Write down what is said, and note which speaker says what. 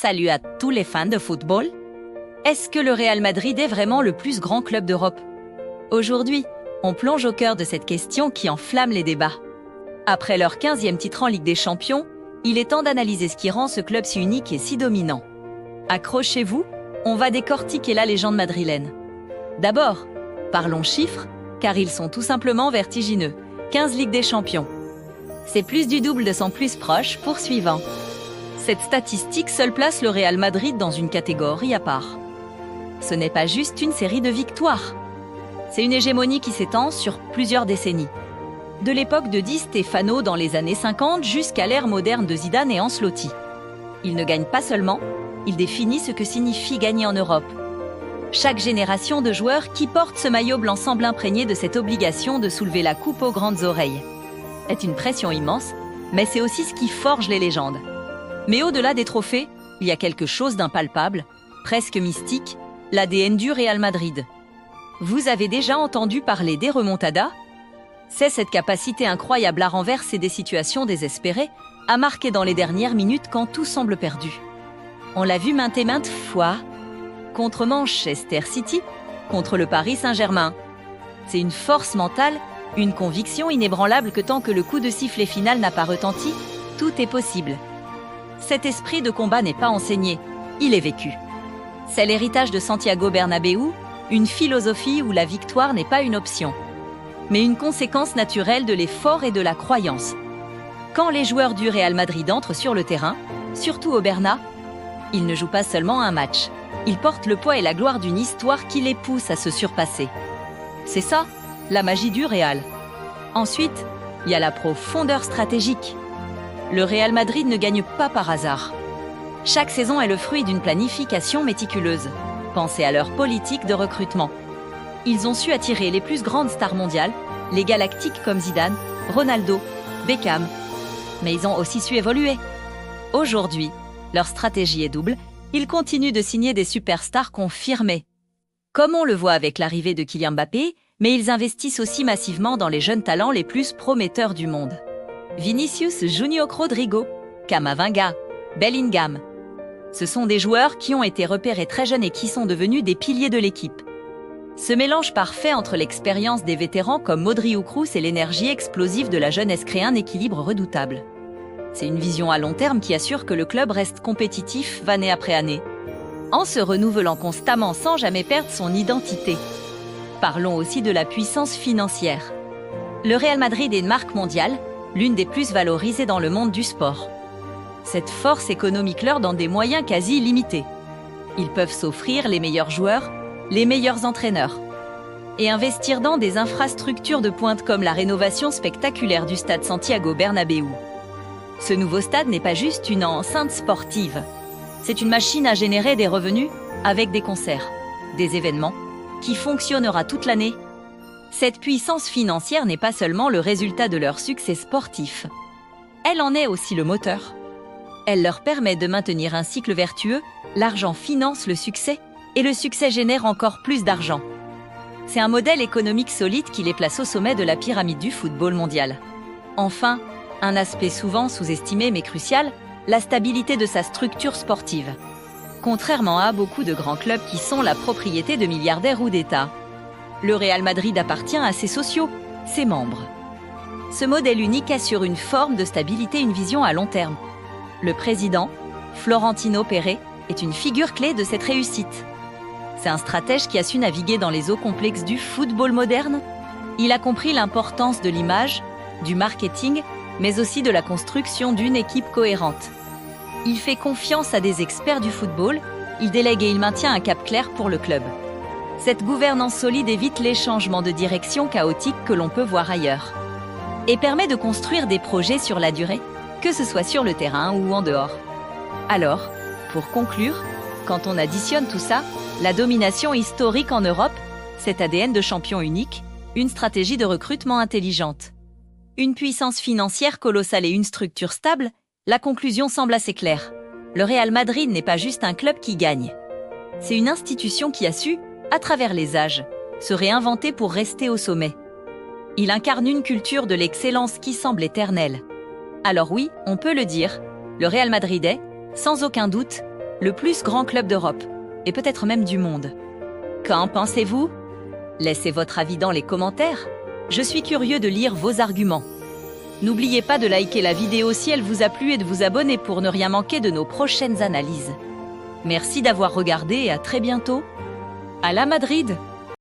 Speaker 1: Salut à tous les fans de football. Est-ce que le Real Madrid est vraiment le plus grand club d'Europe? Aujourd'hui, on plonge au cœur de cette question qui enflamme les débats. Après leur 15e titre en Ligue des Champions, il est temps d'analyser ce qui rend ce club si unique et si dominant. Accrochez-vous, on va décortiquer la légende madrilène. D'abord, parlons chiffres, car ils sont tout simplement vertigineux. 15 Ligues des Champions. C'est plus du double de son plus proche, poursuivant. Cette statistique seule place le Real Madrid dans une catégorie à part. Ce n'est pas juste une série de victoires. C'est une hégémonie qui s'étend sur plusieurs décennies. De l'époque de Di Stefano dans les années 50 jusqu'à l'ère moderne de Zidane et Ancelotti. Il ne gagne pas seulement, il définit ce que signifie gagner en Europe. Chaque génération de joueurs qui portent ce maillot blanc semble imprégné de cette obligation de soulever la coupe aux grandes oreilles. C'est une pression immense, mais c'est aussi ce qui forge les légendes. Mais au-delà des trophées, il y a quelque chose d'impalpable, presque mystique, l'ADN du Real Madrid. Vous avez déjà entendu parler des remontadas? C'est cette capacité incroyable à renverser des situations désespérées, à marquer dans les dernières minutes quand tout semble perdu. On l'a vu maintes et maintes fois, contre Manchester City, contre le Paris Saint-Germain. C'est une force mentale, une conviction inébranlable que tant que le coup de sifflet final n'a pas retenti, tout est possible. Cet esprit de combat n'est pas enseigné, il est vécu. C'est l'héritage de Santiago Bernabéu, une philosophie où la victoire n'est pas une option, mais une conséquence naturelle de l'effort et de la croyance. Quand les joueurs du Real Madrid entrent sur le terrain, surtout au Bernat, ils ne jouent pas seulement un match, ils portent le poids et la gloire d'une histoire qui les pousse à se surpasser. C'est ça, la magie du Real. Ensuite, il y a la profondeur stratégique. Le Real Madrid ne gagne pas par hasard. Chaque saison est le fruit d'une planification méticuleuse. Pensez à leur politique de recrutement. Ils ont su attirer les plus grandes stars mondiales, les galactiques comme Zidane, Ronaldo, Beckham. Mais ils ont aussi su évoluer. Aujourd'hui, leur stratégie est double. Ils continuent de signer des superstars confirmés. Comme on le voit avec l'arrivée de Kylian Mbappé, mais ils investissent aussi massivement dans les jeunes talents les plus prometteurs du monde. Vinicius Junior Rodrigo, Camavinga, Bellingham. Ce sont des joueurs qui ont été repérés très jeunes et qui sont devenus des piliers de l'équipe. Ce mélange parfait entre l'expérience des vétérans comme Modric ou Kroos et l'énergie explosive de la jeunesse crée un équilibre redoutable. C'est une vision à long terme qui assure que le club reste compétitif année après année, en se renouvelant constamment sans jamais perdre son identité. Parlons aussi de la puissance financière. Le Real Madrid est une marque mondiale, l'une des plus valorisées dans le monde du sport. Cette force économique leur donne des moyens quasi illimités. Ils peuvent s'offrir les meilleurs joueurs, les meilleurs entraîneurs, et investir dans des infrastructures de pointe comme la rénovation spectaculaire du stade Santiago Bernabéu. Ce nouveau stade n'est pas juste une enceinte sportive. C'est une machine à générer des revenus avec des concerts, des événements, qui fonctionnera toute l'année. Cette puissance financière n'est pas seulement le résultat de leur succès sportif. Elle en est aussi le moteur. Elle leur permet de maintenir un cycle vertueux, l'argent finance le succès, et le succès génère encore plus d'argent. C'est un modèle économique solide qui les place au sommet de la pyramide du football mondial. Enfin, un aspect souvent sous-estimé mais crucial, la stabilité de sa structure sportive. Contrairement à beaucoup de grands clubs qui sont la propriété de milliardaires ou d'États, le Real Madrid appartient à ses sociaux, ses membres. Ce modèle unique assure une forme de stabilité et une vision à long terme. Le président, Florentino Pérez, est une figure clé de cette réussite. C'est un stratège qui a su naviguer dans les eaux complexes du football moderne. Il a compris l'importance de l'image, du marketing, mais aussi de la construction d'une équipe cohérente. Il fait confiance à des experts du football, il délègue et il maintient un cap clair pour le club. Cette gouvernance solide évite les changements de direction chaotiques que l'on peut voir ailleurs et permet de construire des projets sur la durée, que ce soit sur le terrain ou en dehors. Alors, pour conclure, quand on additionne tout ça, la domination historique en Europe, cet ADN de champion unique, une stratégie de recrutement intelligente, une puissance financière colossale et une structure stable, la conclusion semble assez claire. Le Real Madrid n'est pas juste un club qui gagne. C'est une institution qui a su, à travers les âges, se réinventer pour rester au sommet. Il incarne une culture de l'excellence qui semble éternelle. Alors oui, on peut le dire, le Real Madrid est, sans aucun doute, le plus grand club d'Europe, et peut-être même du monde. Qu'en pensez-vous? Laissez votre avis dans les commentaires. Je suis curieux de lire vos arguments. N'oubliez pas de liker la vidéo si elle vous a plu et de vous abonner pour ne rien manquer de nos prochaines analyses. Merci d'avoir regardé et à très bientôt. À la Madrid!